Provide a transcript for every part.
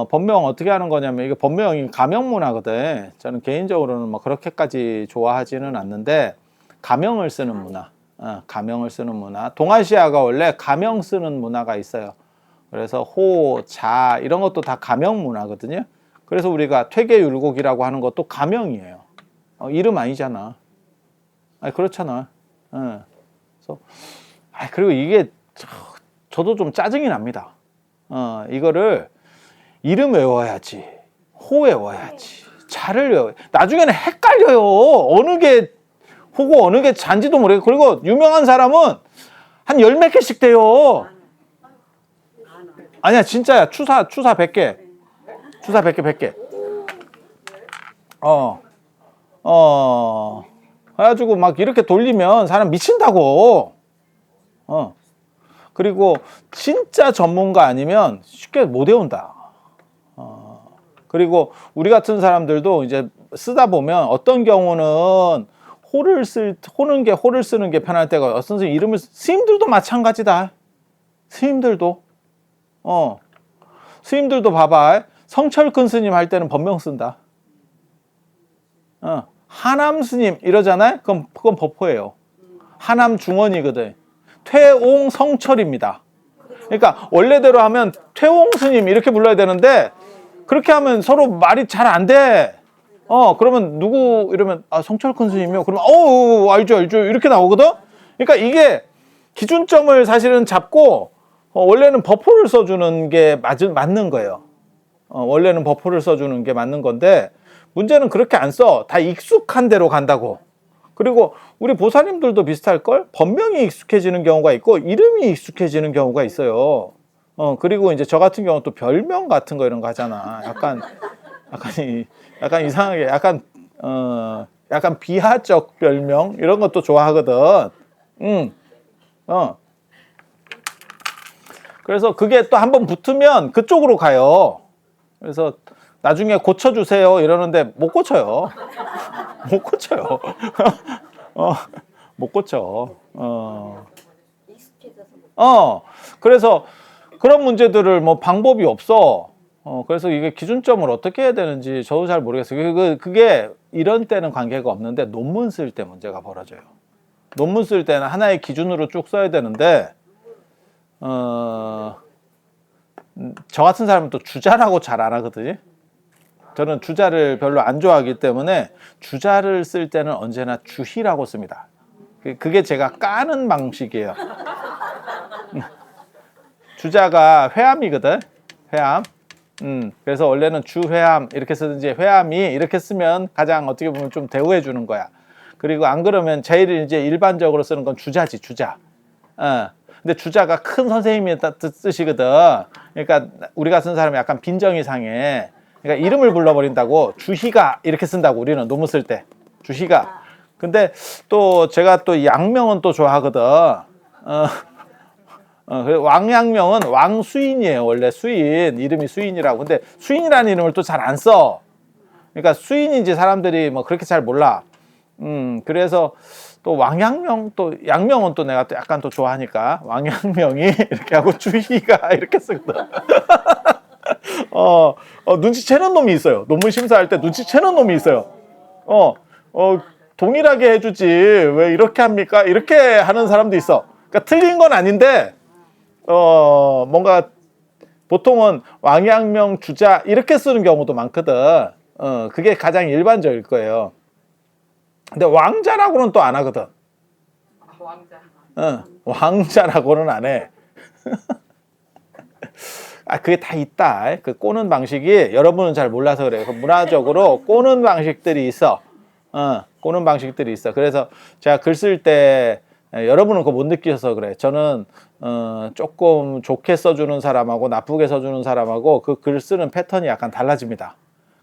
법명 어떻게 하는 거냐면, 이게 법명이 가명 문화거든. 저는 개인적으로는 뭐 그렇게까지 좋아하지는 않는데, 가명을 쓰는 문화. 가명을 쓰는 문화. 동아시아가 원래 가명 쓰는 문화가 있어요. 그래서 호, 자 이런 것도 다 가명 문화거든요. 그래서 우리가 퇴계율곡이라고 하는 것도 가명이에요. 이름 아니잖아. 그렇잖아. 그래서 그리고 이게 저도 좀 짜증이 납니다. 이거를 이름 외워야지, 호 외워야지, 자를 외워. 나중에는 헷갈려요. 어느 게 호고 어느 게 잔지도 모르겠고. 그리고 유명한 사람은 한 열 몇 개씩 돼요. 아니야, 진짜야. 추사 100개. 추사 100개, 100개. 그래가지고 막 이렇게 돌리면 사람 미친다고. 그리고 진짜 전문가 아니면 쉽게 못 외운다. 그리고 우리 같은 사람들도 이제 쓰다 보면 어떤 경우는 호를 쓰는 게 편할 때가, 어떤 선생님 이름을, 스님들도 마찬가지다. 스님들도 봐봐. 성철큰 스님 할 때는 법명 쓴다. 하남 스님 이러잖아요. 그건 법호예요. 하남 중원이거든. 퇴옹 성철입니다. 그러니까 원래대로 하면 퇴옹 스님 이렇게 불러야 되는데, 그렇게 하면 서로 말이 잘 안 돼. 그러면 누구 이러면 성철큰 스님이요. 그러면 알죠 이렇게 나오거든. 그러니까 이게 기준점을 사실은 잡고 원래는 법호를 써주는 게 맞는 거예요. 원래는 법호를 써주는 게 맞는 건데, 문제는 그렇게 안 써. 다 익숙한 대로 간다고. 그리고 우리 보살님들도 비슷할걸? 법명이 익숙해지는 경우가 있고 이름이 익숙해지는 경우가 있어요. 그리고 이제 저 같은 경우는 또 별명 같은 거 이런 거 하잖아. 약간 이상하게, 약간 비하적 별명 이런 것도 좋아하거든. 그래서 그게 또 한번 붙으면 그쪽으로 가요. 그래서 나중에 고쳐주세요 이러는데 못 고쳐요. 못 고쳐요. 못 고쳐. 그래서 그런 문제들을 뭐 방법이 없어. 그래서 이게 기준점을 어떻게 해야 되는지 저도 잘 모르겠어요. 그게 이런 때는 관계가 없는데, 논문 쓸 때 문제가 벌어져요. 논문 쓸 때는 하나의 기준으로 쭉 써야 되는데, 저 같은 사람은 또 주자라고 잘 안 하거든요. 저는 주자를 별로 안 좋아하기 때문에 주자를 쓸 때는 언제나 주희라고 씁니다. 그게 제가 까는 방식이에요. 주자가 회암이거든. 회암. 그래서 원래는 주회암 이렇게 쓰든지, 회암이 이렇게 쓰면 가장 어떻게 보면 좀 대우해 주는 거야. 그리고 안 그러면 제일 이제 일반적으로 쓰는 건 주자지, 주자. 근데 주자가 큰 선생님의 뜻이거든. 그러니까 우리 같은 사람이 약간 빈정이 상해. 그러니까 이름을 불러버린다고. 주희가 이렇게 쓴다고, 우리는 논문 쓸 때. 주희가. 근데 또 제가 또 양명은 또 좋아하거든. 왕양명은 왕수인이에요. 원래 수인, 이름이 수인이라고. 근데 수인이라는 이름을 또 잘 안 써. 그러니까 수인인지 사람들이 뭐 그렇게 잘 몰라. 그래서 또 왕양명, 또 양명은 또 내가 또 약간 또 좋아하니까 왕양명이 이렇게 하고 주희가 이렇게 쓰거든. 눈치채는 놈이 있어요. 논문 심사할 때 눈치채는 놈이 있어요. 동일하게 해주지 왜 이렇게 합니까? 이렇게 하는 사람도 있어. 그러니까 틀린 건 아닌데, 뭔가 보통은 왕양명, 주자 이렇게 쓰는 경우도 많거든. 그게 가장 일반적일 거예요. 근데 왕자라고는 또 안 하거든. 왕자. 왕자라고는 안 해. 그게 다 있다. 그 꼬는 방식이 여러분은 잘 몰라서 그래요. 문화적으로 꼬는 방식들이 있어. 꼬는 방식들이 있어. 그래서 제가 글 쓸 때, 여러분은 그거 못 느끼셔서 그래. 저는 조금 좋게 써주는 사람하고 나쁘게 써주는 사람하고 그 글 쓰는 패턴이 약간 달라집니다.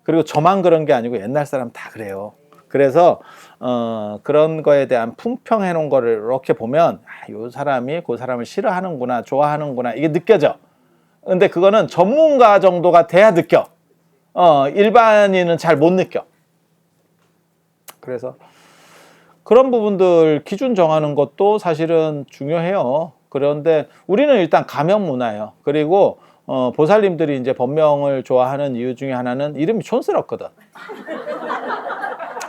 그리고 저만 그런 게 아니고 옛날 사람 다 그래요. 그래서 그런 거에 대한 품평해 놓은 거를 이렇게 보면, 이 사람이 그 사람을 싫어하는구나, 좋아하는구나, 이게 느껴져. 근데 그거는 전문가 정도가 돼야 느껴. 일반인은 잘 못 느껴. 그래서 그런 부분들 기준 정하는 것도 사실은 중요해요. 그런데 우리는 일단 가명 문화예요. 그리고 보살님들이 이제 법명을 좋아하는 이유 중에 하나는 이름이 촌스럽거든.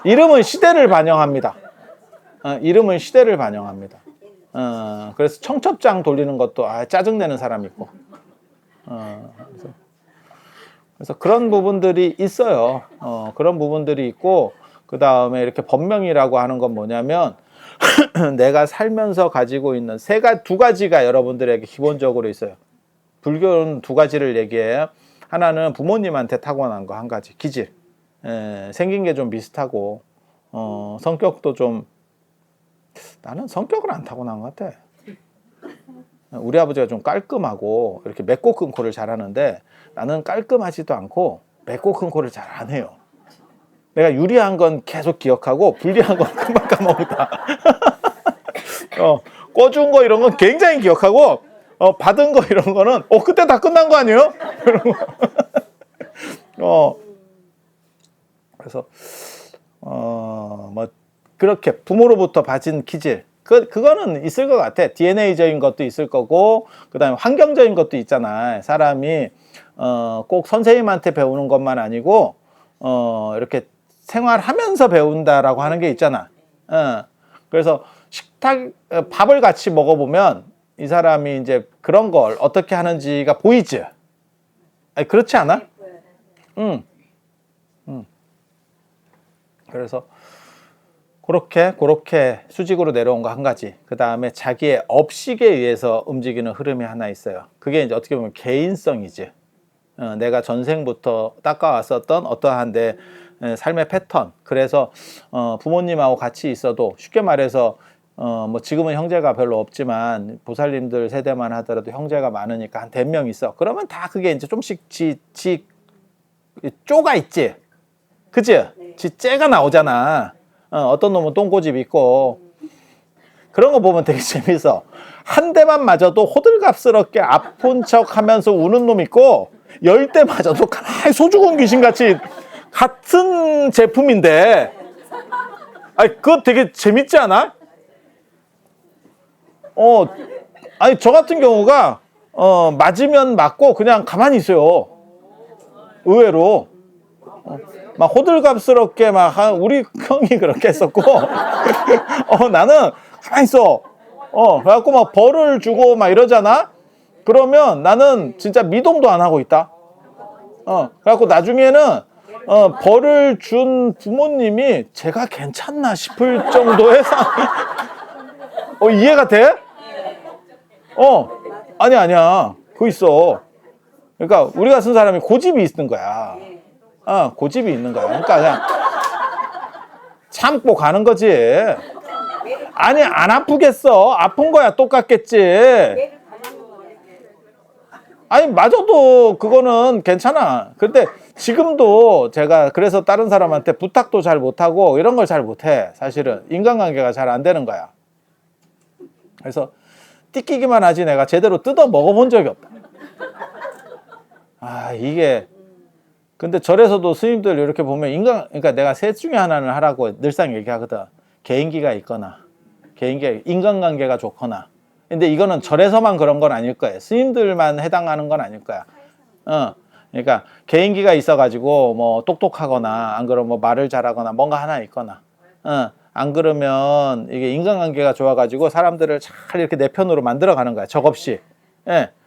이름은 시대를 반영합니다. 이름은 시대를 반영합니다. 그래서 청첩장 돌리는 것도 짜증내는 사람이 있고. 그래서 그런 부분들이 있어요. 그런 부분들이 있고, 그 다음에 이렇게 법명이라고 하는 건 뭐냐면 내가 살면서 가지고 있는 두 가지가 여러분들에게 기본적으로 있어요. 불교는 두 가지를 얘기해요. 하나는 부모님한테 타고난 거 한 가지, 기질. 생긴 게 좀 비슷하고, 성격도 좀, 나는 성격을 안 타고난 것 같아. 우리 아버지가 좀 깔끔하고 이렇게 맺고 끊고를 잘하는데 나는 깔끔하지도 않고 맺고 끊고를 잘 안 해요. 내가 유리한 건 계속 기억하고 불리한 건 금방 까먹다. 꿔준 거 이런 건 굉장히 기억하고 받은 거 이런 거는 그때 다 끝난 거 아니에요? 그래서 뭐 그렇게 부모로부터 받은 기질 그거는 있을 것 같아. DNA적인 것도 있을 거고, 그 다음에 환경적인 것도 있잖아. 사람이, 꼭 선생님한테 배우는 것만 아니고, 이렇게 생활하면서 배운다라고 하는 게 있잖아. 그래서 밥을 같이 먹어보면 이 사람이 이제 그런 걸 어떻게 하는지가 보이지? 아니, 그렇지 않아? 그래서, 그렇게 수직으로 내려온 거 한 가지. 그 다음에 자기의 업식에 의해서 움직이는 흐름이 하나 있어요. 그게 이제 어떻게 보면 개인성이지. 내가 전생부터 닦아왔었던 어떠한 내 삶의 패턴. 그래서 부모님하고 같이 있어도 쉽게 말해서 뭐 지금은 형제가 별로 없지만 보살님들 세대만 하더라도 형제가 많으니까 한 100명 있어. 그러면 다 그게 이제 좀씩 지 쪼가 있지. 그치? 지 째가 나오잖아. 어떤 놈은 똥꼬집 있고 그런 거 보면 되게 재밌어. 한 대만 맞아도 호들갑스럽게 아픈 척 하면서 우는 놈 있고 10대 맞아도 가만히 소죽은 귀신같이 같은 제품인데 그거 되게 재밌지 않아? 아니 저 같은 경우가 맞으면 맞고 그냥 가만히 있어요. 의외로 막 호들갑스럽게 막 우리 형이 그렇게 했었고 나는 가만히 있어. 그래갖고 막 벌을 주고 막 이러잖아. 그러면 나는 진짜 미동도 안 하고 있다. 그래갖고 나중에는 벌을 준 부모님이 제가 괜찮나 싶을 정도의 이해가 돼? 아니야. 그거 있어. 그러니까 우리가 쓴 사람이 고집이 있는 거야. 고집이 있는 거야. 그러니까 그냥 참고 가는 거지. 아니, 안 아프겠어. 아픈 거야 똑같겠지. 아니, 맞아도 그거는 괜찮아. 근데 지금도 제가 그래서 다른 사람한테 부탁도 잘 못하고 이런 걸 잘 못해. 사실은 인간관계가 잘 안 되는 거야. 그래서 띠끼기만 하지 내가 제대로 뜯어 먹어본 적이 없다. 이게 근데 절에서도 스님들 이렇게 보면 그러니까 내가 셋 중에 하나는 하라고 늘상 얘기하거든. 개인기가 있거나, 인간관계가 좋거나. 근데 이거는 절에서만 그런 건 아닐 거예요. 스님들만 해당하는 건 아닐 거야. 그러니까 개인기가 있어가지고 뭐 똑똑하거나, 안 그러면 뭐 말을 잘하거나, 뭔가 하나 있거나, 안 그러면 이게 인간관계가 좋아가지고 사람들을 잘 이렇게 내 편으로 만들어가는 거야. 적없이.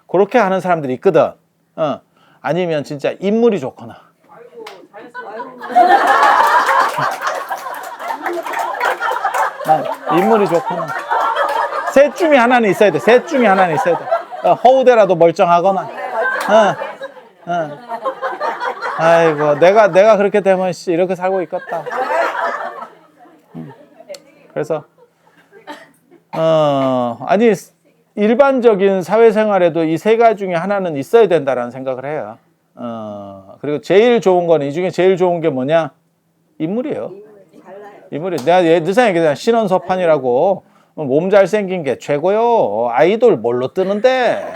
그렇게 하는 사람들이 있거든. 아니면 진짜 인물이 좋거나. 인물이 좋거나. 셋 중에 하나는 있어야 돼. 셋 중에 하나는 있어야 돼. 허우대라도 멀쩡하거나. 아이고, 내가 그렇게 되면 이렇게 살고 있겠다. 그래서 아니 일반적인 사회생활에도 이 세 가지 중에 하나는 있어야 된다라는 생각을 해요. 그리고 제일 좋은 건, 이 중에 제일 좋은 게 뭐냐? 인물이에요. 인물이. 내가 늘상 얘기했잖아. 신원서판이라고. 몸 잘생긴 게 최고요. 아이돌 뭘로 뜨는데.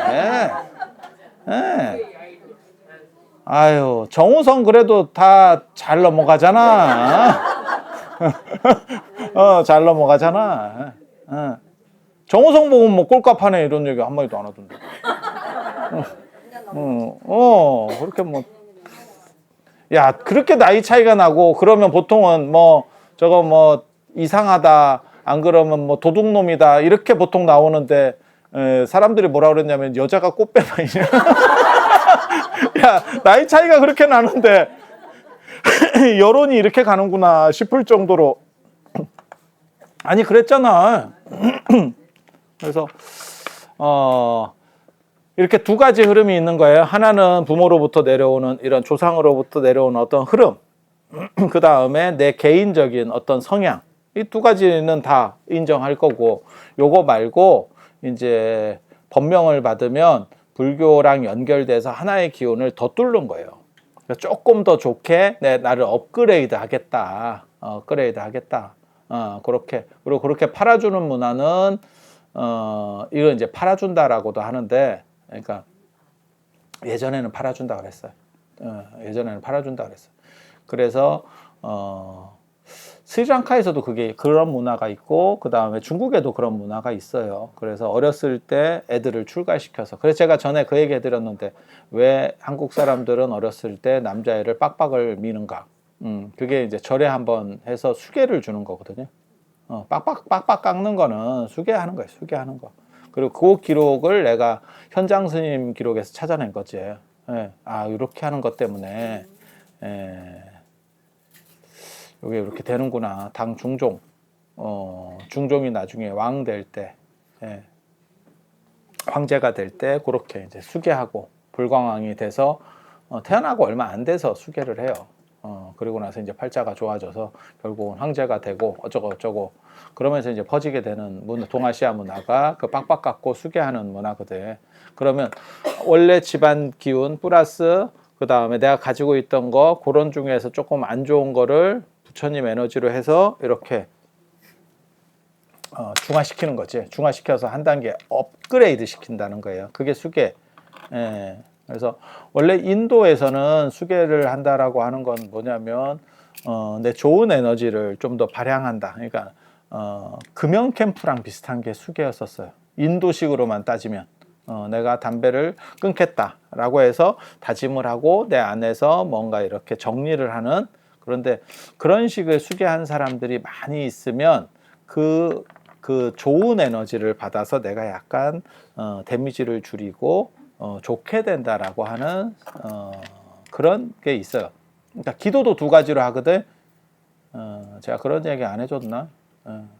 아유, 정우성 그래도 다 잘 넘어가잖아. 잘 넘어가잖아. 정우성 보면 뭐 꼴값하네 이런 얘기 한마디도 안 하던데. 그렇게 뭐, 야, 그렇게 나이 차이가 나고, 그러면 보통은 뭐, 저거 뭐, 이상하다, 안 그러면 뭐, 도둑놈이다, 이렇게 보통 나오는데, 사람들이 뭐라 그랬냐면, 여자가 꽃배만이냐. 야, 나이 차이가 그렇게 나는데, 여론이 이렇게 가는구나 싶을 정도로. 아니, 그랬잖아. 그래서, 이렇게 두 가지 흐름이 있는 거예요. 하나는 부모로부터 내려오는 이런 조상으로부터 내려오는 어떤 흐름. 그 다음에 내 개인적인 어떤 성향. 이 두 가지는 다 인정할 거고, 요거 말고 이제 법명을 받으면 불교랑 연결돼서 하나의 기운을 더 뚫는 거예요. 조금 더 좋게 나를 업그레이드 하겠다. 업그레이드 하겠다. 그렇게. 그리고 그렇게 팔아주는 문화는, 이걸 이제 팔아준다라고도 하는데, 그러니까 예전에는 팔아준다 그랬어요. 예전에는 팔아준다 그랬어요. 그래서 스리랑카에서도 그런 문화가 있고, 그 다음에 중국에도 그런 문화가 있어요. 그래서 어렸을 때 애들을 출가시켜서, 그래서 제가 전에 그 얘기 해드렸는데, 왜 한국 사람들은 어렸을 때 남자애를 빡빡을 미는가? 그게 이제 절에 한번 해서 수계를 주는 거거든요. 빡빡 깎는 거는 수계하는 거예요. 수계하는 거. 그리고 그 기록을 내가 현장 스님 기록에서 찾아낸 거지. 예. 이렇게 하는 것 때문에, 이게 이렇게 되는구나. 당 중종. 중종이 나중에 왕 될 때, 황제가 될 때, 그렇게 이제 수계하고, 불광왕이 돼서, 태어나고 얼마 안 돼서 수계를 해요. 그리고 나서 이제 팔자가 좋아져서 결국은 황제가 되고 어쩌고 그러면서 이제 퍼지게 되는 동아시아 문화가 그 빡빡 깎고 수계하는 문화거든. 그러면 원래 집안 기운 플러스 그 다음에 내가 가지고 있던 거 그런 중에서 조금 안 좋은 거를 부처님 에너지로 해서 이렇게 중화시키는 거지. 중화시켜서 한 단계 업그레이드 시킨다는 거예요. 그게 수계. 그래서 원래 인도에서는 수계를 한다라고 하는 건 뭐냐면 내 좋은 에너지를 좀 더 발향한다. 그러니까 금연 캠프랑 비슷한 게 수계였었어요. 인도식으로만 따지면 내가 담배를 끊겠다라고 해서 다짐을 하고 내 안에서 뭔가 이렇게 정리를 하는. 그런데 그런 식의 수계한 사람들이 많이 있으면 그 좋은 에너지를 받아서 내가 약간 데미지를 줄이고 좋게 된다라고 하는 그런 게 있어요. 그러니까 기도도 두 가지로 하거든. 제가 그런 얘기 안 해줬나?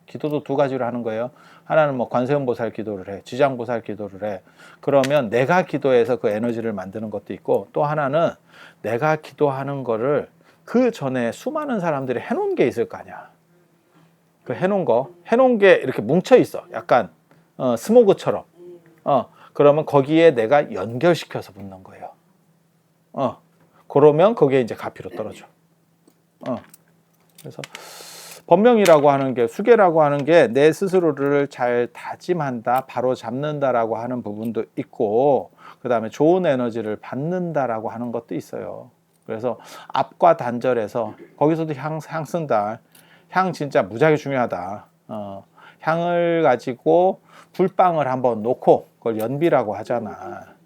기도도 두 가지로 하는 거예요. 하나는 뭐 관세음보살 기도를 해, 지장보살 기도를 해. 그러면 내가 기도해서 그 에너지를 만드는 것도 있고, 또 하나는 내가 기도하는 거를 그 전에 수많은 사람들이 해놓은 게 있을 거 아니야. 그 해놓은 게 이렇게 뭉쳐 있어. 약간 스모그처럼. 그러면 거기에 내가 연결시켜서 붙는 거예요. 그러면 거기에 이제 가피로 떨어져. 그래서 법명이라고 하는 게, 수계라고 하는 게 내 스스로를 잘 다짐한다, 바로 잡는다라고 하는 부분도 있고, 그 다음에 좋은 에너지를 받는다라고 하는 것도 있어요. 그래서 앞과 단절해서 거기서도 향 쓴다. 향 진짜 무지하게 중요하다. 향을 가지고 불빵을 한번 놓고, 그걸 연비라고 하잖아.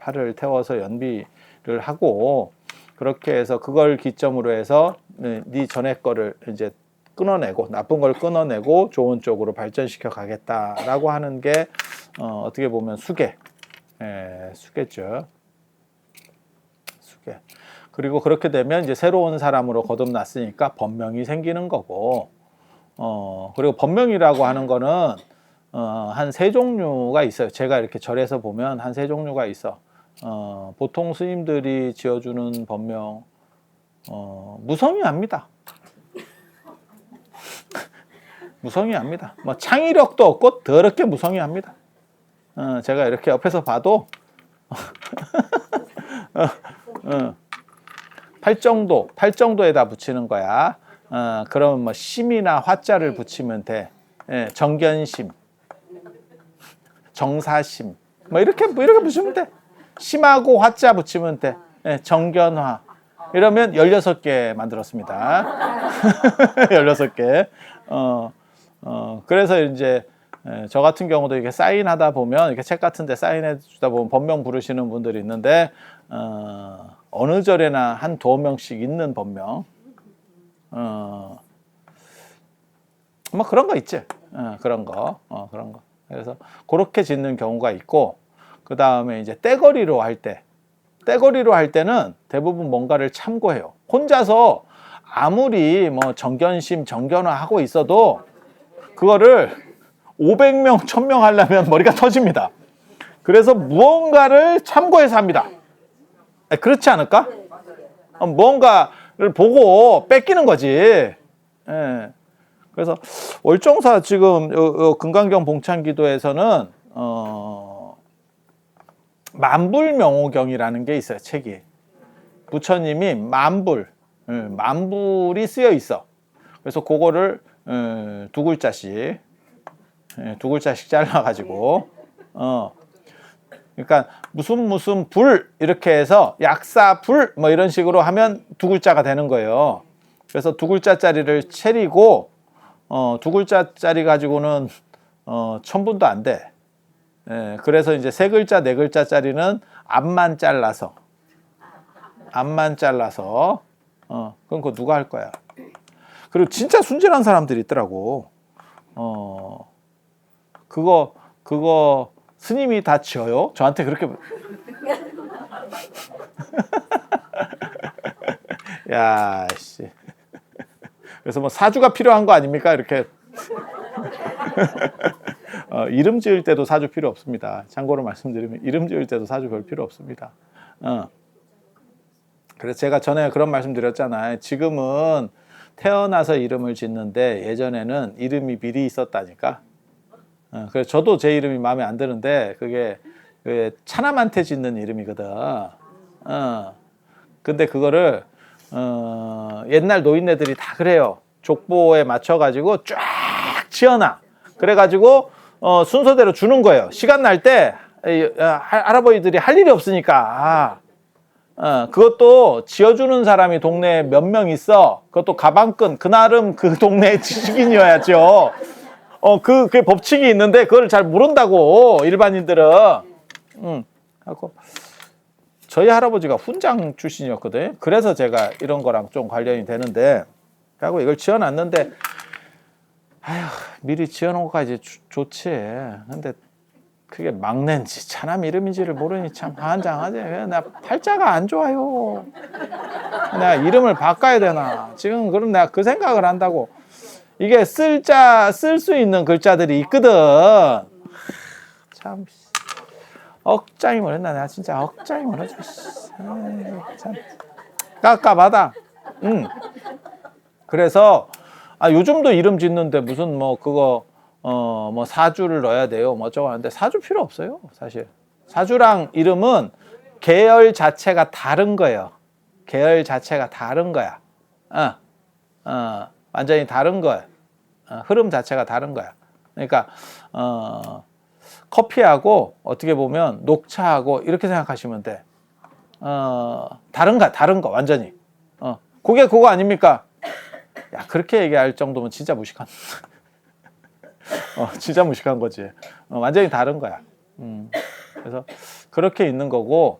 팔을 태워서 연비를 하고, 그렇게 해서 그걸 기점으로 해서 네 전에 거를 이제 끊어내고, 나쁜 걸 끊어내고 좋은 쪽으로 발전시켜 가겠다라고 하는 게 어떻게 보면 수계죠. 수계. 그리고 그렇게 되면 이제 새로운 사람으로 거듭났으니까 법명이 생기는 거고, 그리고 법명이라고 하는 거는 한 세 종류가 있어요. 제가 이렇게 절에서 보면 한 세 종류가 있어. 보통 스님들이 지어주는 법명, 무성의합니다. 무성의합니다. 뭐 창의력도 없고 더럽게 무성의합니다. 제가 이렇게 옆에서 봐도 팔정도에다 붙이는 거야. 그러면 뭐 심이나 화자를 붙이면 돼. 정견심, 정사심, 뭐 이렇게 붙이면 돼. 심하고 화자 붙이면 돼. 정견화. 이러면 16개 만들었습니다. 16개. 그래서 이제 저 같은 경우도 이렇게 사인하다 보면 이렇게 책 같은데 사인해 주다 보면 본명 부르시는 분들이 있는데 어느 절에나 한 두어 명씩 있는 본명. 뭐 그런 거 있지. 그런 거. 그런 거. 그래서 그렇게 짓는 경우가 있고, 그 다음에 이제 떼거리로 할 때는 대부분 뭔가를 참고해요. 혼자서 아무리 뭐 정견심, 정견화 하고 있어도 그거를 500명, 1000명 하려면 머리가 터집니다. 그래서 무언가를 참고해서 합니다. 그렇지 않을까? 무언가를 보고 뺏기는 거지. 예. 그래서 월정사 지금 금강경 봉창기도에서는 만불명호경이라는 게 있어요. 책이. 부처님이 만불이 쓰여 있어. 그래서 그거를 두 글자씩 잘라가지고 그러니까 무슨 불 이렇게 해서 약사불 뭐 이런 식으로 하면 두 글자가 되는 거예요. 그래서 두 글자짜리를 채리고 두 글자짜리 가지고는 1000분도 안 돼. 그래서 이제 세 글자, 네 글자짜리는 앞만 잘라서 그럼 그거 누가 할 거야? 그리고 진짜 순진한 사람들이 있더라고. 그거 스님이 다 지어요? 저한테 그렇게 야, 씨. 그래서 뭐 사주가 필요한 거 아닙니까? 이렇게 이름 지을 때도 사주 필요 없습니다. 참고로 말씀드리면 이름 지을 때도 사주 별 필요 없습니다. 그래서 제가 전에 그런 말씀 드렸잖아요. 지금은 태어나서 이름을 짓는데 예전에는 이름이 미리 있었다니까. 그래서 저도 제 이름이 마음에 안 드는데 그게 차남한테 짓는 이름이거든. 근데 그거를 옛날 노인네들이 다 그래요. 족보에 맞춰가지고 쫙 지어놔. 그래가지고 순서대로 주는 거예요. 시간 날 때 할아버지들이 할 일이 없으니까 그것도 지어주는 사람이 동네에 몇 명 있어. 그것도 가방끈 그 나름 그 동네의 지식인이어야죠. 그게 법칙이 있는데 그걸 잘 모른다고 일반인들은. 하고 저희 할아버지가 훈장 출신이었거든. 그래서 제가 이런 거랑 좀 관련이 되는데 하고 이걸 지어놨는데 아휴 미리 지어놓은 거까지 좋지. 근데 그게 막내인지 차남 이름인지를 모르니 참 한장하지. 내가 팔자가 안 좋아요. 내가 이름을 바꿔야 되나. 지금 그럼 내가 그 생각을 한다고. 이게 쓸 수 있는 글자들이 있거든. 참 억장이뭘 했나. 내가 진짜 억장이뭘 했지. 참 깝깝하다. 그래서 요즘도 이름 짓는데 무슨 뭐 그거 뭐 사주를 넣어야 돼요. 뭐 어쩌고 하는데 사주 필요 없어요. 사실 사주랑 이름은 계열 자체가 다른 거예요. 계열 자체가 다른 거야. 완전히 다른 거야. 흐름 자체가 다른 거야. 그러니까 커피하고 어떻게 보면 녹차하고 이렇게 생각하시면 돼. 다른 거 완전히. 그게 그거 아닙니까? 야 그렇게 얘기할 정도면 진짜 무식한. 진짜 무식한 거지. 완전히 다른 거야. 그래서 그렇게 있는 거고.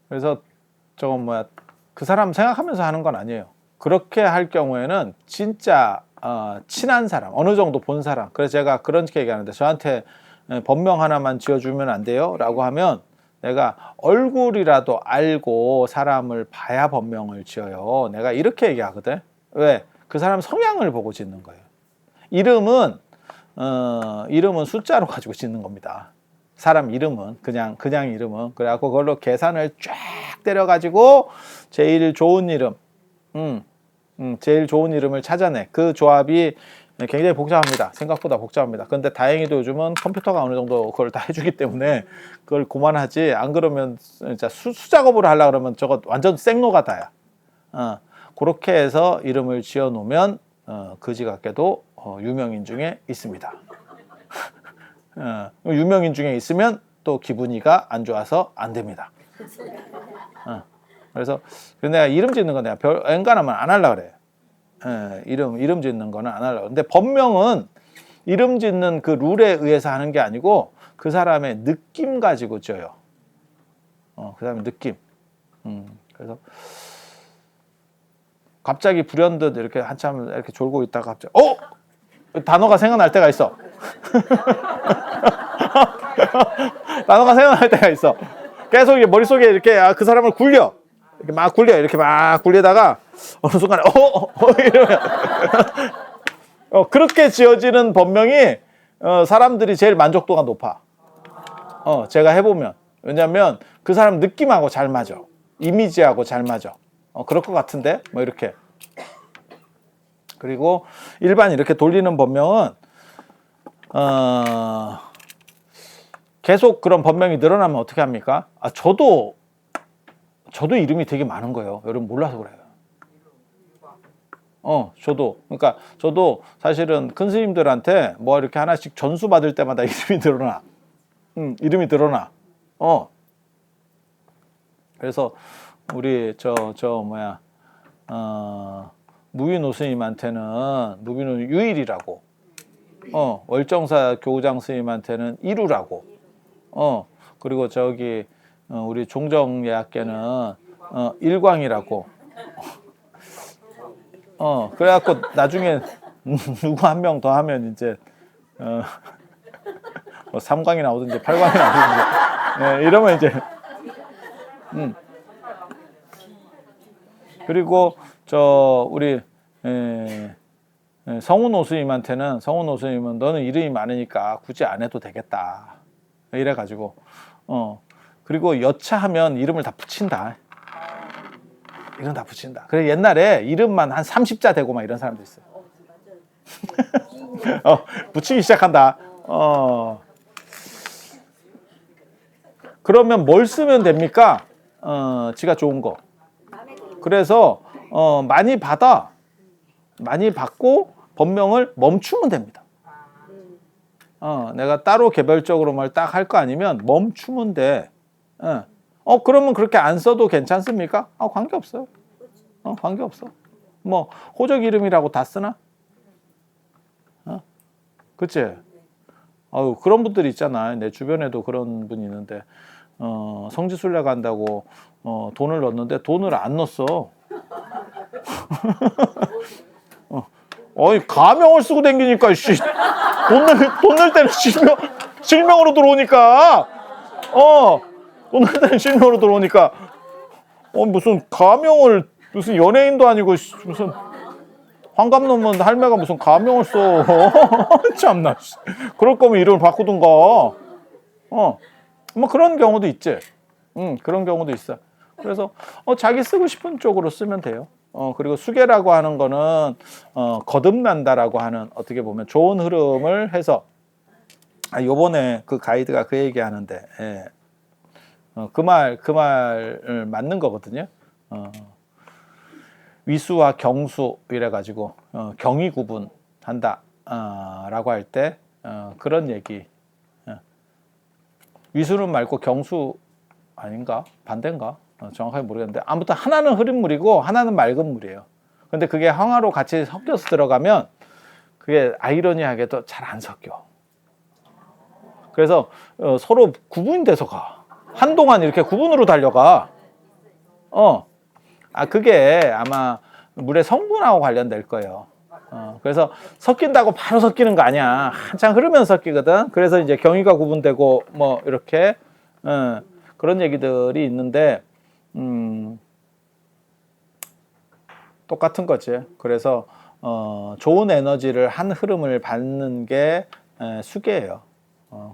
그래서 저건 뭐야? 그 사람 생각하면서 하는 건 아니에요. 그렇게 할 경우에는 진짜 친한 사람, 어느 정도 본 사람. 그래서 제가 그렇게 얘기하는데 저한테 법명 하나만 지어주면 안 돼요? 라고 하면 내가 얼굴이라도 알고 사람을 봐야 법명을 지어요. 내가 이렇게 얘기하거든. 왜? 그 사람 성향을 보고 짓는 거예요. 이름은 숫자로 가지고 짓는 겁니다. 사람 이름은 그냥 이름은 그래갖고 그걸로 계산을 쫙 때려가지고 제일 좋은 이름, 제일 좋은 이름을 찾아내. 그 조합이 굉장히 복잡합니다. 생각보다 복잡합니다. 근데 다행히도 요즘은 컴퓨터가 어느 정도 그걸 다 해주기 때문에 그걸 고만하지. 안 그러면 진짜 수작업으로 하려고 그러면 저거 완전 생노가다야. 그렇게 해서 이름을 지어 놓으면 그지 같게도 유명인 중에 있습니다. 유명인 중에 있으면 또 기분이가 안 좋아서 안 됩니다. 그래서 내가 이름 짓는 거 내가 별 엔간하면 안 하려고 그래. 이름 짓는 거는 안 하려고. 근데 법명은 이름 짓는 그 룰에 의해서 하는 게 아니고 그 사람의 느낌 가지고 쪄요. 그 사람의 느낌. 그래서 갑자기 불현듯 이렇게 한참 이렇게 졸고 있다가 갑자기 단어가 생각날 때가 있어. 단어가 생각날 때가 있어. 계속 머릿속에 이렇게 그 사람을 굴려. 이렇게 막 굴려. 이렇게 막 굴리다가 어느 순간에 이러면 그렇게 지어지는 법명이 사람들이 제일 만족도가 높아. 제가 해보면. 왜냐면 그 사람 느낌하고 잘 맞아. 이미지하고 잘 맞아. 그럴 것 같은데? 뭐 이렇게. 그리고 일반 이렇게 돌리는 법명은 계속 그런 법명이 늘어나면 어떻게 합니까? 저도 이름이 되게 많은 거예요. 여러분 몰라서 그래요. 그러니까 저도 사실은 큰 스님들한테 뭐 이렇게 하나씩 전수 받을 때마다 이름이 늘어나. 이름이 늘어나. 그래서 우리 무빈호 스님한테는 무빈호 유일이라고, 월정사 교우장 스님한테는 이루라고, 그리고 우리 종정예학계는 일광이라고. 그래갖고 나중에 누구 한 명 더 하면 이제 뭐 3광이 나오든지 8광이 나오든지 이러면 이제 그리고 우리 성훈 오스님한테는 성훈 오스님은 너는 이름이 많으니까 굳이 안 해도 되겠다 이래가지고 그리고 여차하면 이름을 다 붙인다. 이름 다 붙인다. 그래 옛날에 이름만 한 30자 되고 막 이런 사람도 있어요. 붙이기 시작한다. 그러면 뭘 쓰면 됩니까? 지가 좋은 거. 그래서 많이 받고 법명을 멈추면 됩니다. 내가 따로 개별적으로 뭘 딱 할 거 아니면 멈추면 돼. 그러면 그렇게 안 써도 괜찮습니까? 관계없어요. 관계없어. 뭐 호적 이름이라고 다 쓰나? 그치? 그런 분들이 있잖아. 내 주변에도 그런 분이 있는데 성지순례 간다고 돈을 넣었는데 돈을 안 넣었어. 가명을 쓰고 댕기니까 돈 낼 때는 실명으로 들어오니까 돈 낼 때는 실명으로 들어오니까 무슨 가명을 무슨 연예인도 아니고 무슨 환갑 넘은 할매가 무슨 가명을 써. 참나. 그럴 거면 이름을 바꾸든가. 뭐 그런 경우도 있지. 그런 경우도 있어. 그래서 자기 쓰고 싶은 쪽으로 쓰면 돼요. 그리고 수계라고 하는 거는 거듭난다라고 하는 어떻게 보면 좋은 흐름을 해서 요번에 그 가이드가 그 얘기 하는데 그 말을 맞는 거거든요. 위수와 경수 이래가지고 경이 구분한다 라고 할 때 그런 얘기. 위수는 맑고 경수 아닌가? 반대인가? 정확하게 모르겠는데 아무튼 하나는 흐린 물이고 하나는 맑은 물이에요. 근데 그게 황화로 같이 섞여서 들어가면 그게 아이러니하게도 잘 안 섞여. 그래서 서로 구분이 돼서 가. 한동안 이렇게 구분으로 달려가. 그게 아마 물의 성분하고 관련될 거예요. 그래서 섞인다고 바로 섞이는 거 아니야. 한참 흐르면서 섞이거든. 그래서 이제 경위가 구분되고 뭐 이렇게 그런 얘기들이 있는데 똑같은 거지. 그래서 좋은 에너지를 한 흐름을 받는 게 수계예요.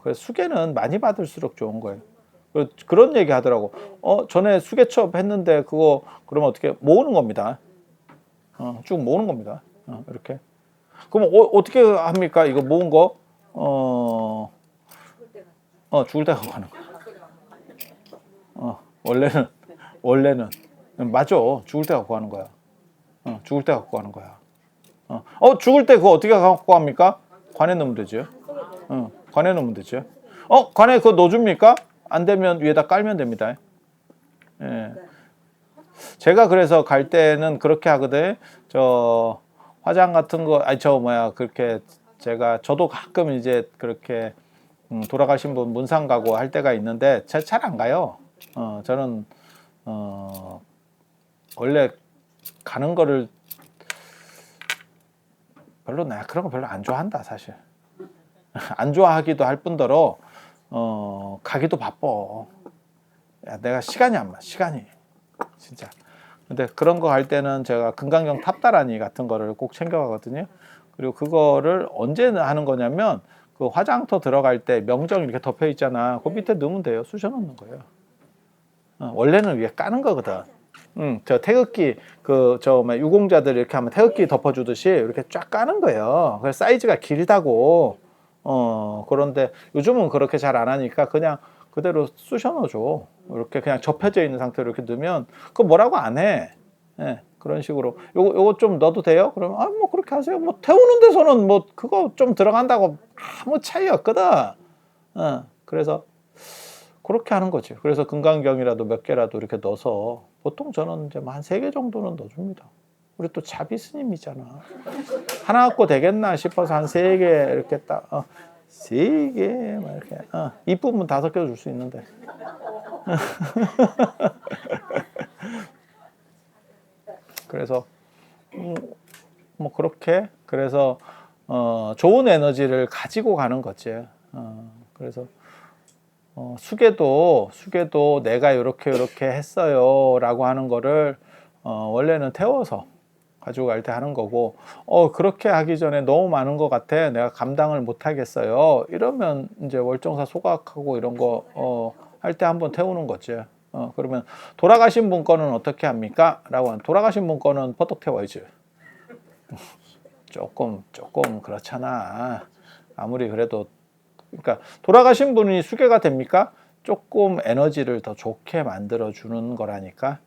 그래서 수계는 많이 받을수록 좋은 거예요. 그런 얘기 하더라고. 전에 수계첩 했는데 그거 그러면 어떻게 모으는 겁니다. 쭉 모으는 겁니다. 이렇게. 그럼 어떻게 합니까? 이거 모은 거 죽을 때 갖고 가는 거야. 원래는 맞아. 죽을 때 갖고 가는 거야. 죽을 때 갖고 가는 거야. 죽을 때 그거 어떻게 갖고 갑니까? 관에 넣으면 되죠. 관에 넣으면 되죠. 관에 그거 넣어줍니까? 안 되면 위에다 깔면 됩니다. 제가 그래서 갈 때는 그렇게 하거든. 화장 같은 거, 그렇게 저도 가끔 이제 그렇게 돌아가신 분 문상 가고 할 때가 있는데 잘 안 가요. 저는 원래 가는 거를 내가 그런 거 별로 안 좋아한다 사실. 안 좋아하기도 할 뿐더러 가기도 바빠. 야, 내가 시간이 안 맞아. 시간이 진짜. 근데 그런 거 할 때는 제가 금강경 탑다라니 같은 거를 꼭 챙겨가거든요. 그리고 그거를 언제 하는 거냐면 그 화장터 들어갈 때 명정 이렇게 덮여 있잖아. 그 밑에 넣으면 돼요. 쑤셔 넣는 거예요. 원래는 위에 까는 거거든. 저 태극기 유공자들 이렇게 하면 태극기 덮어주듯이 이렇게 쫙 까는 거예요. 그래서 사이즈가 길다고. 그런데 요즘은 그렇게 잘 안 하니까 그냥 그대로 쑤셔 넣어줘. 이렇게 그냥 접혀져 있는 상태로 이렇게 넣으면 그거 뭐라고 안 해. 예, 그런 식으로 요거 좀 넣어도 돼요? 그러면 뭐 그렇게 하세요. 뭐 태우는 데서는 뭐 그거 좀 들어간다고 아무 차이 없거든. 그래서 그렇게 하는 거지. 그래서 금강경이라도 몇 개라도 이렇게 넣어서 보통 저는 이제 한 3개 정도는 넣어줍니다. 우리 또 자비 스님이잖아. 하나 갖고 되겠나 싶어서 한 3개 이렇게 딱 3개 막 이렇게 이쁘면 5개도 줄 수 있는데. 그래서 뭐 그렇게 그래서 좋은 에너지를 가지고 가는 거지. 그래서 수계도 내가 이렇게 했어요 라고 하는 거를 원래는 태워서 가지고 갈 때 하는 거고, 그렇게 하기 전에 너무 많은 것 같아 내가 감당을 못 하겠어요 이러면 이제 월정사 소각하고 이런 거 할 때 한번 태우는 거지. 그러면 돌아가신 분 거는 어떻게 합니까? 라고 하면 돌아가신 분 거는 퍼뜩 태워야지. 조금 그렇잖아. 아무리 그래도. 그러니까 돌아가신 분이 수계가 됩니까? 조금 에너지를 더 좋게 만들어 주는 거라니까.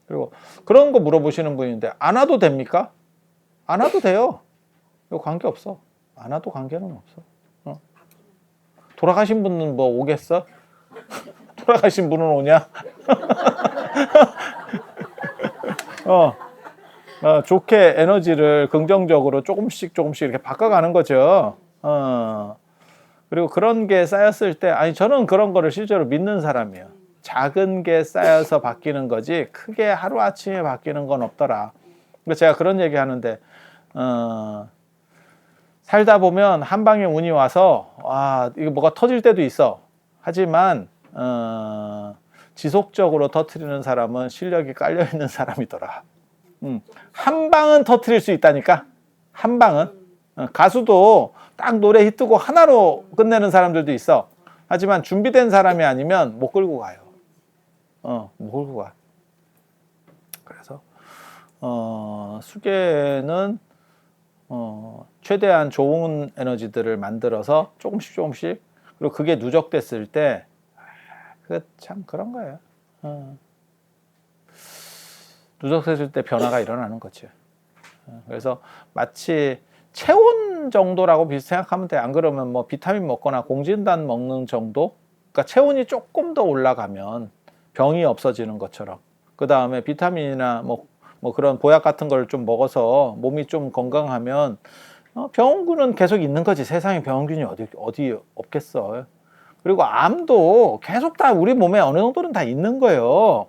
그리고 그런 거 물어보시는 분인데 안 와도 됩니까? 안 와도 돼요. 이거 관계 없어. 안 와도 관계는 없어. 돌아가신 분은 뭐 오겠어? 돌아가신 분은 오냐? 좋게 에너지를 긍정적으로 조금씩 이렇게 바꿔가는 거죠. 그리고 그런 게 쌓였을 때, 저는 그런 거를 실제로 믿는 사람이에요. 작은 게 쌓여서 바뀌는 거지 크게 하루아침에 바뀌는 건 없더라. 그래서 제가 그런 얘기 하는데 살다 보면 한 방에 운이 와서 이거 뭐가 터질 때도 있어. 하지만 지속적으로 터뜨리는 사람은 실력이 깔려있는 사람이더라. 한 방은 터뜨릴 수 있다니까. 한 방은. 가수도 딱 노래 히트곡 하나로 끝내는 사람들도 있어. 하지만 준비된 사람이 아니면 못 끌고 가요. 못 끌고 가. 그래서 수계는 최대한 좋은 에너지들을 만들어서 조금씩 그리고 그게 누적됐을 때 참 그런 거예요. 누적됐을 때 변화가 일어나는 거죠. 그래서 마치 체온 정도라고 생각하면 돼. 안 그러면 뭐 비타민 먹거나 공진단 먹는 정도? 그러니까 체온이 조금 더 올라가면 병이 없어지는 것처럼. 그 다음에 비타민이나 뭐 그런 보약 같은 걸 좀 먹어서 몸이 좀 건강하면 병원균은 계속 있는 거지. 세상에 병원균이 어디 없겠어. 그리고 암도 계속 다 우리 몸에 어느 정도는 다 있는 거예요.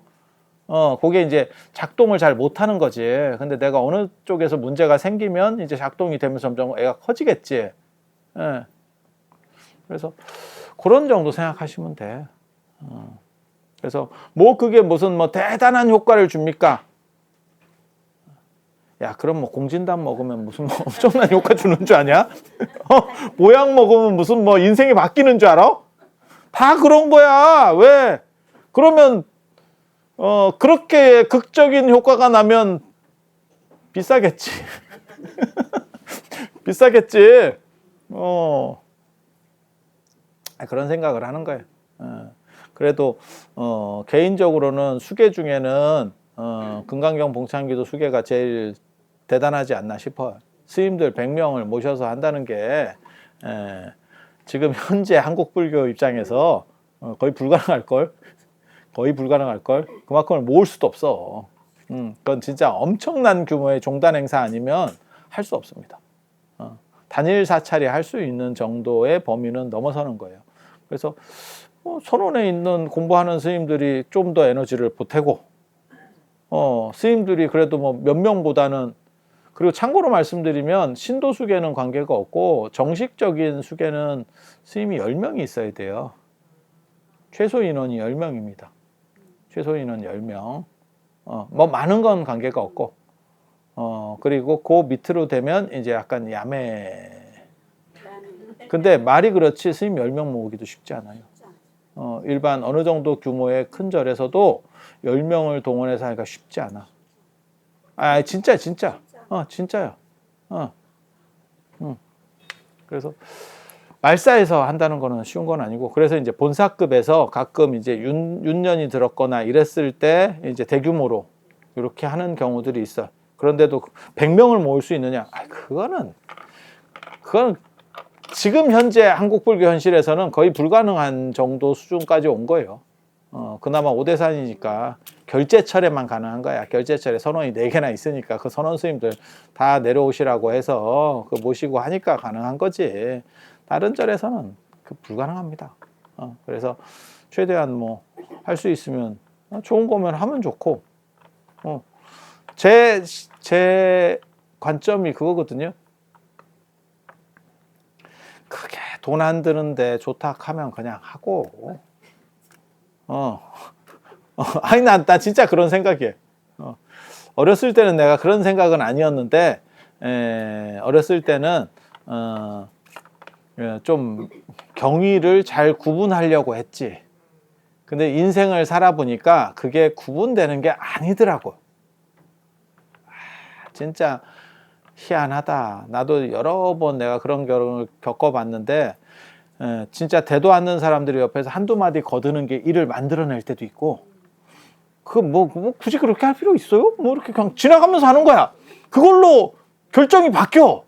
그게 이제 작동을 잘 못하는 거지. 근데 내가 어느 쪽에서 문제가 생기면 이제 작동이 되면서 점점 애가 커지겠지. 예. 그래서 그런 정도 생각하시면 돼. 그래서 뭐 그게 무슨 뭐 대단한 효과를 줍니까? 야, 그럼 뭐 공진단 먹으면 무슨 뭐 엄청난 효과 주는 줄 아냐? 보약 먹으면 무슨 뭐 인생이 바뀌는 줄 알아? 다 그런 거야. 왜? 그러면 그렇게 극적인 효과가 나면 비싸겠지. 비싸겠지. 그런 생각을 하는 거예요. 그래도 개인적으로는 수계 중에는 금강경 봉창기도 수계가 제일 대단하지 않나 싶어요. 스님들 100명을 모셔서 한다는 게 지금 현재 한국 불교 입장에서 거의 불가능할걸. 그만큼을 모을 수도 없어. 그건 진짜 엄청난 규모의 종단 행사 아니면 할 수 없습니다. 단일 사찰이 할 수 있는 정도의 범위는 넘어서는 거예요. 그래서 선원에 있는 공부하는 스님들이 좀 더 에너지를 보태고, 스님들이 그래도 뭐 몇 명보다는, 그리고 참고로 말씀드리면 신도 수계는 관계가 없고 정식적인 수계는 스님이 10명이 있어야 돼요. 최소 인원이 10명입니다. 최소 인원 10명. 뭐 많은 건 관계가 없고, 그리고 그 밑으로 되면 이제 약간 야매. 근데 말이 그렇지 스님 10명 모으기도 쉽지 않아요. 일반 어느 정도 규모의 큰 절에서도 10명을 동원해서 하기가 쉽지 않아. 진짜요. 진짜요. 그래서 말사에서 한다는 거는 쉬운 건 아니고, 그래서 이제 본사급에서 가끔 이제 윤년이 들었거나 이랬을 때 이제 대규모로 이렇게 하는 경우들이 있어. 그런데도 100명을 모을 수 있느냐? 그건 지금 현재 한국 불교 현실에서는 거의 불가능한 정도 수준까지 온 거예요. 그나마 오대산이니까 결제철에만 가능한 거야. 결제철에 선원이 4개나 있으니까 그 선원 스님들 다 내려오시라고 해서 그 모시고 하니까 가능한 거지. 다른 절에서는 불가능합니다. 그래서 최대한 뭐 할 수 있으면 좋은 거면 하면 좋고, 제 관점이 그거거든요. 크게 돈 안 드는데 좋다 하면 그냥 하고, 아니 나 진짜 그런 생각이에요. 어렸을 때는 내가 그런 생각은 아니었는데, 어렸을 때는 좀 경위를 잘 구분하려고 했지. 근데 인생을 살아보니까 그게 구분되는 게 아니더라고. 진짜 희한하다. 나도 여러 번 내가 그런 경험을 겪어봤는데, 진짜 대도 않는 사람들이 옆에서 한두 마디 거드는 게 일을 만들어낼 때도 있고, 뭐 굳이 그렇게 할 필요 있어요? 뭐 이렇게 그냥 지나가면서 하는 거야. 그걸로 결정이 바뀌어.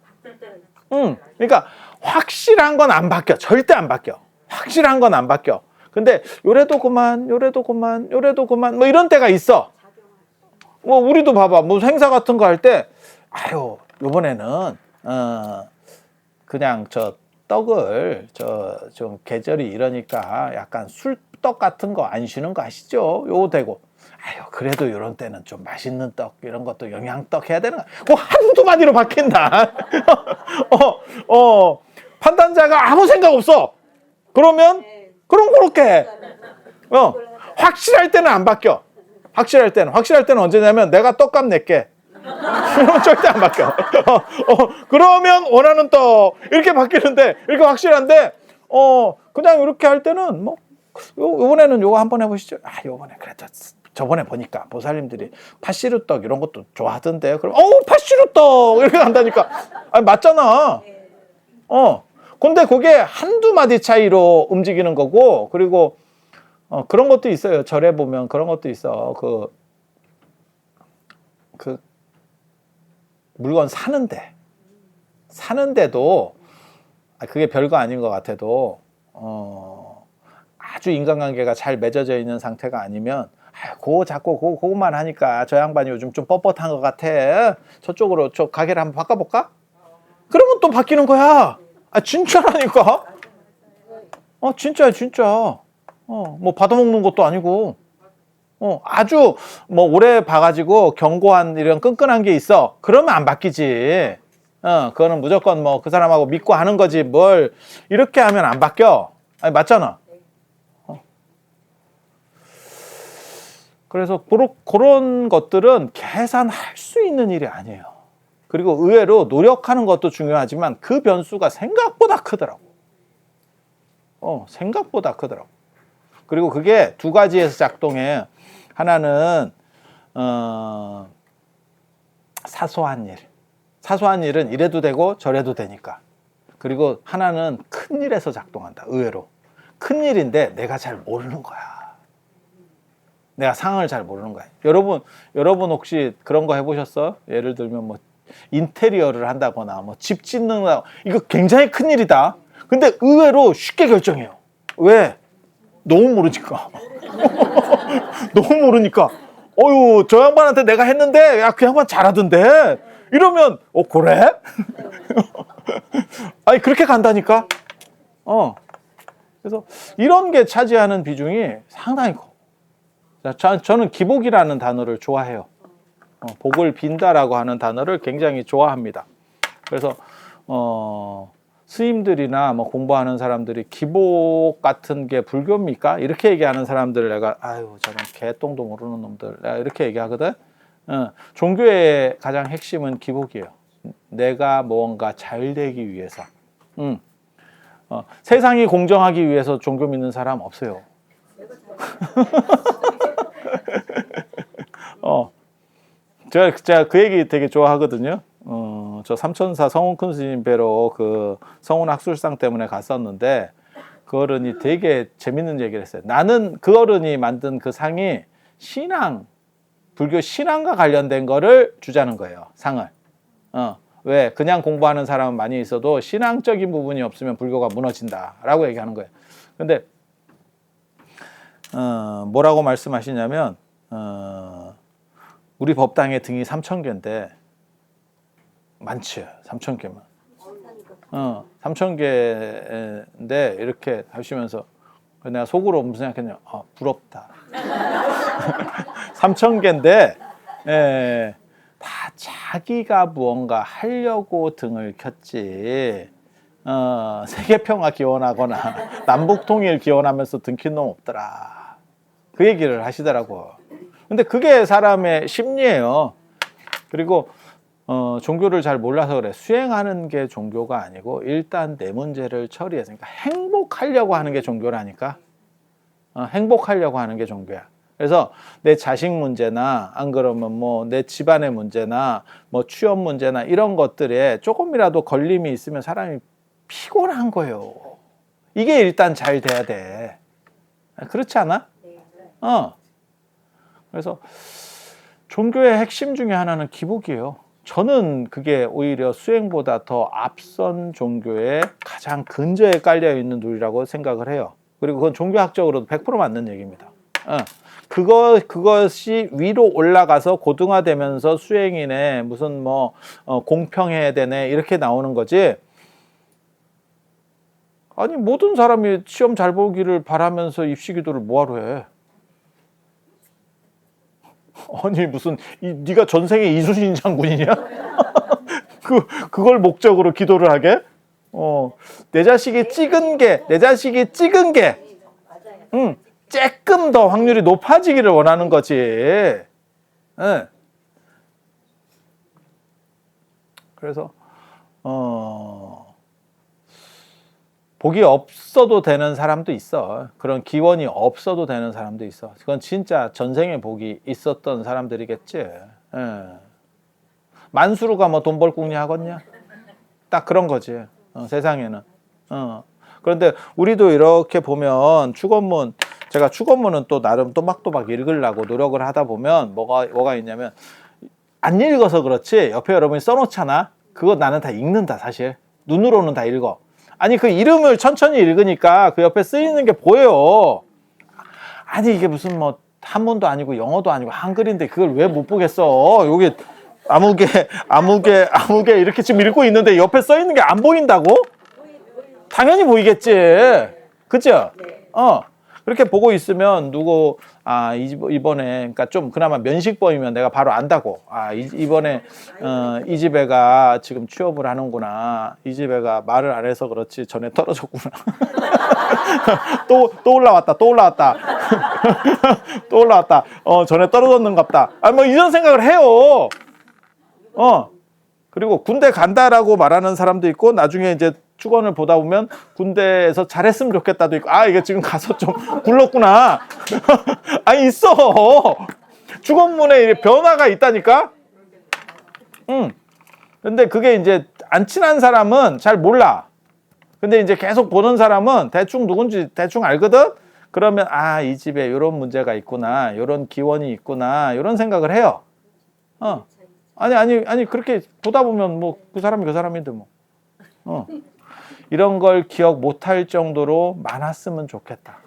그러니까 확실한 건 안 바뀌어. 절대 안 바뀌어. 확실한 건 안 바뀌어. 근데 요래도 그만 뭐 이런 때가 있어. 뭐 우리도 봐봐. 뭐 행사 같은 거 할 때, 요번에는 그냥 저 떡을 좀 계절이 이러니까 약간 술떡 같은 거 안 쉬는 거 아시죠? 요거 되고, 그래도 이런 때는 좀 맛있는 떡, 이런 것도 영양떡 해야 되는 거야. 그 한두 마디로 바뀐다. 판단자가 아무 생각 없어. 그럼 그렇게 해. 확실할 때는 안 바뀌어. 확실할 때는 언제냐면 내가 떡값 낼게. 이러면 절대 안 바뀌어. 그러면 원하는 떡 이렇게 바뀌는데, 이렇게 확실한데, 그냥 이렇게 할 때는 뭐 요번에는 요거 한번 해보시죠. 요번에 그래도 저번에 보니까 보살님들이 팥시루떡 이런 것도 좋아하던데, 그럼 팥시루떡 이렇게 한다니까. 맞잖아. 근데 그게 한두 마디 차이로 움직이는 거고, 그리고 그런 것도 있어요. 절에 보면 그런 것도 있어. 그 물건 사는데도 그게 별거 아닌 것 같아도 아주 인간관계가 잘 맺어져 있는 상태가 아니면, 자꾸 그것만 하니까 저 양반이 요즘 좀 뻣뻣한 것 같아. 저쪽으로 저 가게를 한번 바꿔볼까? 그러면 또 바뀌는 거야. 진짜라니까. 진짜. 뭐 받아먹는 것도 아니고, 아주 뭐 오래 봐가지고 견고한 이런 끈끈한 게 있어. 그러면 안 바뀌지. 그거는 무조건 뭐 그 사람하고 믿고 하는 거지. 뭘 이렇게 하면 안 바뀌어. 맞잖아. 그래서 그런 것들은 계산할 수 있는 일이 아니에요. 그리고 의외로 노력하는 것도 중요하지만 그 변수가 생각보다 크더라고. 생각보다 크더라고. 그리고 그게 두 가지에서 작동해. 하나는 사소한 일. 사소한 일은 이래도 되고 저래도 되니까. 그리고 하나는 큰 일에서 작동한다. 의외로. 큰 일인데 내가 잘 모르는 거야. 내가 상황을 잘 모르는 거야. 여러분 혹시 그런 거 해보셨어? 예를 들면 뭐 인테리어를 한다거나 뭐 집 짓는다. 이거 굉장히 큰 일이다. 근데 의외로 쉽게 결정해요. 왜? 너무 모르니까. 너무 모르니까. 어유, 저 양반한테 내가 했는데, 야, 그 양반 잘하던데? 이러면, 그래? 아니, 그렇게 간다니까? 그래서 이런 게 차지하는 비중이 상당히 커. 저는 기복이라는 단어를 좋아해요. 복을 빈다라고 하는 단어를 굉장히 좋아합니다. 그래서, 스님들이나 뭐 공부하는 사람들이 기복 같은 게 불교입니까? 이렇게 얘기하는 사람들을 내가, 아유, 저런 개똥도 모르는 놈들. 내가 이렇게 얘기하거든. 종교의 가장 핵심은 기복이에요. 내가 뭔가 잘 되기 위해서. 세상이 공정하기 위해서 종교 믿는 사람 없어요. 제가 그 얘기 되게 좋아하거든요. 저 삼천사 성훈큰 스님 뵈러 그 성훈 학술상 때문에 갔었는데 그 어른이 되게 재밌는 얘기를 했어요. 나는 그 어른이 만든 그 상이 불교 신앙과 관련된 거를 주자는 거예요. 상을. 왜? 그냥 공부하는 사람은 많이 있어도 신앙적인 부분이 없으면 불교가 무너진다라고 얘기하는 거예요. 근데 뭐라고 말씀하시냐면 우리 법당의 등이 3,000개인데 많지, 3,000개만. 3,000개인데 이렇게 하시면서 내가 속으로 무슨 생각했냐? 부럽다. 3,000개인데 다 자기가 무언가 하려고 등을 켰지. 세계평화 기원하거나 남북통일 기원하면서 등 킨 놈 없더라. 그 얘기를 하시더라고. 근데 그게 사람의 심리예요. 그리고 종교를 잘 몰라서 그래. 수행하는 게 종교가 아니고 일단 내 문제를 처리해서, 그러니까 행복하려고 하는 게 종교라니까. 행복하려고 하는 게 종교야. 그래서 내 자식 문제나 안 그러면 뭐 내 집안의 문제나 뭐 취업 문제나 이런 것들에 조금이라도 걸림이 있으면 사람이 피곤한 거예요. 이게 일단 잘 돼야 돼. 그렇지 않아? 그래서 종교의 핵심 중에 하나는 기복이에요. 저는 그게 오히려 수행보다 더 앞선 종교의 가장 근저에 깔려 있는 놀이라고 생각을 해요. 그리고 그건 종교학적으로도 100% 맞는 얘기입니다. 그것이 위로 올라가서 고등화되면서 수행이네, 무슨 뭐 공평해야 되네 이렇게 나오는 거지. 아니, 모든 사람이 시험 잘 보기를 바라면서 입시기도를 뭐하러 해? 아니, 무슨 네가 전생에 이순신 장군이냐? 그걸 목적으로 기도를 하게? 내 자식이 찍은 게 조금 더 확률이 높아지기를 원하는 거지. 그래서 복이 없어도 되는 사람도 있어. 그런 기원이 없어도 되는 사람도 있어. 그건 진짜 전생에 복이 있었던 사람들이겠지. 만수르가 뭐 돈 벌 궁리 하겠냐? 딱 그런 거지. 세상에는. 그런데 우리도 이렇게 보면 축원문, 제가 축원문은 또 나름 또박또박 읽으려고 노력을 하다 보면 뭐가 있냐면, 안 읽어서 그렇지 옆에 여러분이 써놓잖아. 그거 나는 다 읽는다. 사실 눈으로는 다 읽어. 아니, 그 이름을 천천히 읽으니까 그 옆에 쓰이는 게 보여요. 아니, 이게 무슨 뭐 한문도 아니고 영어도 아니고 한글인데 그걸 왜 못 보겠어. 여기 아무개 이렇게 지금 읽고 있는데 옆에 써 있는 게 안 보인다고? 당연히 보이겠지. 그죠? 그렇게 보고 있으면 이번에, 그러니까 좀 그나마 면식범이면 내가 바로 안다고. 이번에 이 집애가 지금 취업을 하는구나. 이 집애가 말을 안 해서 그렇지 전에 떨어졌구나. 또 올라왔다. 또 올라왔다. 전에 떨어졌는갑다. 뭐 이런 생각을 해요. 그리고 군대 간다라고 말하는 사람도 있고, 나중에 이제 축원을 보다 보면 군대에서 잘했으면 좋겠다도 있고, 이게 지금 가서 좀 굴렀구나. 아니, 있어. 축원문에 변화가 있다니까. 근데 그게 이제 안 친한 사람은 잘 몰라. 근데 이제 계속 보는 사람은 대충 누군지 대충 알거든. 그러면 이 집에 이런 문제가 있구나, 이런 기원이 있구나, 이런 생각을 해요. 아니 그렇게 보다 보면 뭐 그 사람이 그 사람인데 뭐. 이런 걸 기억 못할 정도로 많았으면 좋겠다.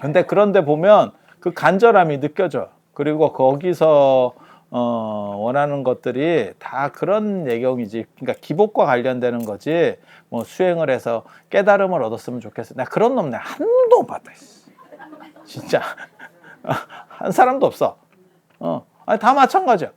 근데 그런데 보면 그 간절함이 느껴져. 그리고 거기서 원하는 것들이 다 그런 내용이지. 그러니까 기복과 관련되는 거지. 뭐 수행을 해서 깨달음을 얻었으면 좋겠어. 나 그런 놈 내가 한도 받아. 진짜 한 사람도 없어. 아니 다 마찬가지야.